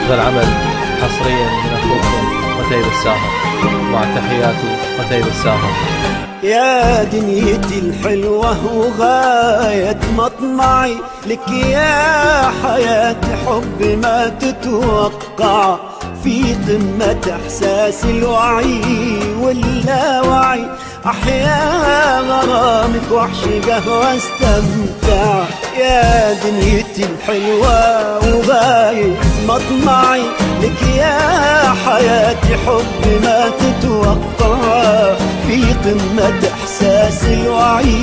هذا العمل حصريا من أخوكم قتيب الساهر، مع تحياتي قتيب الساهر. يا دنيتي الحلوة وغاية مطمعي لك يا حياتي، حب ما تتوقع في قمة إحساس الوعي واللاوعي. أحيا غرامك وأعشقه واستمتع. يا دنيتي الحلوة وغاية مطمعي لك يا حياتي، حب ما تتوقع في قمة إحساس الوعي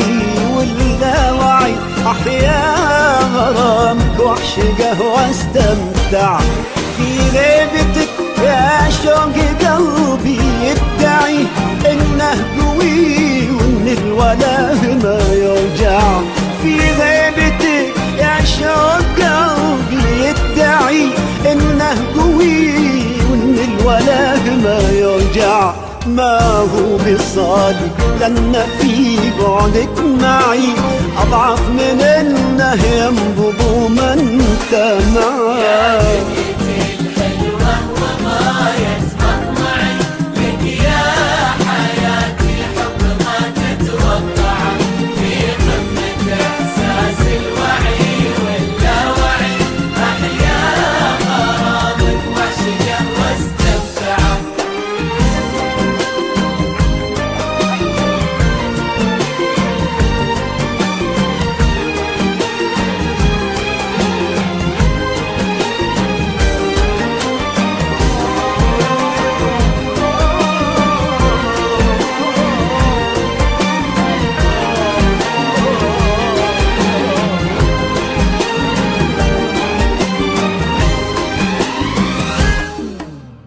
واللاوعي. أحيا غرامك وأعشقه واستمتع. في غيبتك يا شوق قلبي يدعي إنه قوي وإن الوله ما يرجع. في غيبتك يا شوق قلبي يدعي إنه قوي وإن الوله ما يرجع. ما هو بصادق لأن في بعدك معي أضعف من إنه ينبض من أنت معي.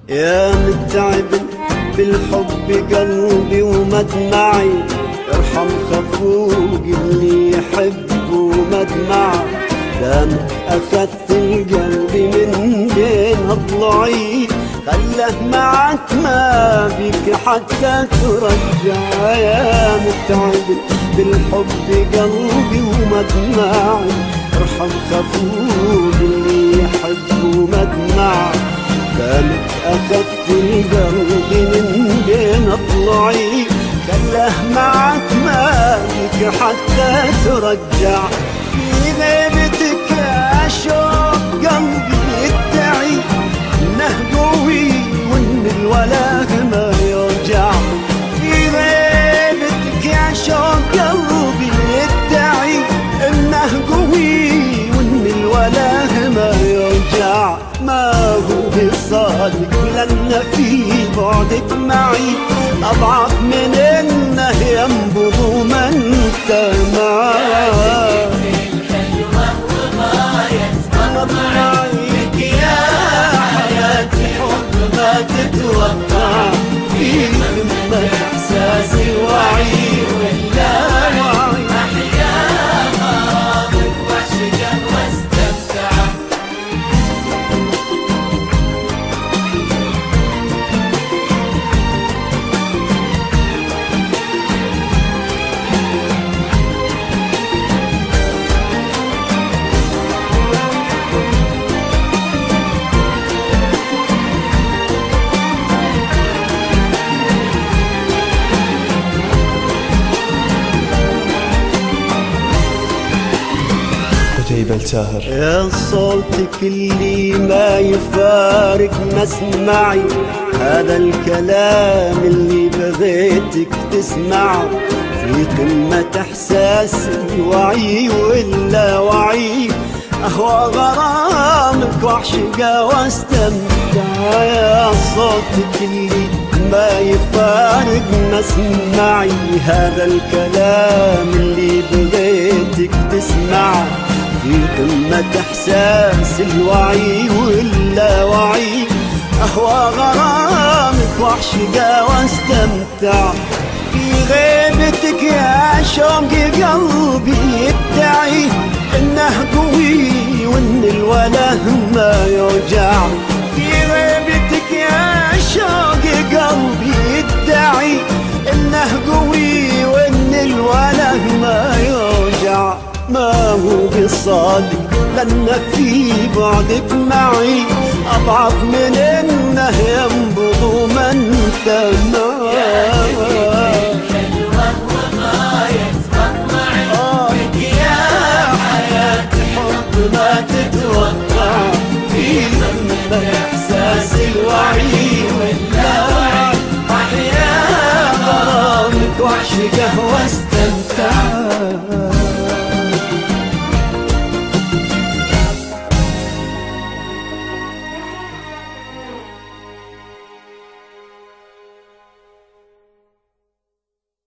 يا متعب بالحب قلبي ومدمعي، ارحم خفوق اللي يحب ومدمعه. دامك أخذت القلب من بين أضلعي، خله معك ما بك حتى ترجع. يا متعب بالحب قلبي ومدمعي، ارحم خفوق اللي يحب ومدمعه. دامك أخذت القلب من بين أضلعي، خله معك ما بك حتى ترجع. في غيبتك يا شوق قلبي يدعي إنه قوي وإن الوله ما يرجع. في غيبتك يا شوق قلبي يدعي إنه قوي وإن الوله ما يرجع. ما هو بصادق لأن في بعدك معي أضعف من إنه ينبض من أنت معي. مطمعك يا حياتي، حب ما تتوقع في قمة إحساس الوعي واللاوعي. أحيا غرامك وأعشقه واستمتع. قتيب الساهر. يا صوتك اللي ما يفارق مسمعي، هذا الكلام اللي بغيتك تسمعه في قمة إحساس الوعي واللاوعي. أهوى غرامك وأعشقه واستمتع. يا صوتك اللي ما يفارق مسمعي، هذا الكلام اللي بغيتك تسمعه في قمة إحساس الوعي واللاوعي. أهوى غرامك وأعشقه واستمتع. في غيبتك يا شوق قلبي يدعي إنه قوي وإن الوله ما يرجع. في غيبتك يا شوق قلبي يدعي إنه قوي وإن الوله ما يرجع. ما هو بصادق لأن في بعدك معي أضعف من إنه ينبض من تمام. ما تتوقع في ذنب إحساس الوعي واللاوعي، أحيا غرامك وأعشقه واستمتع.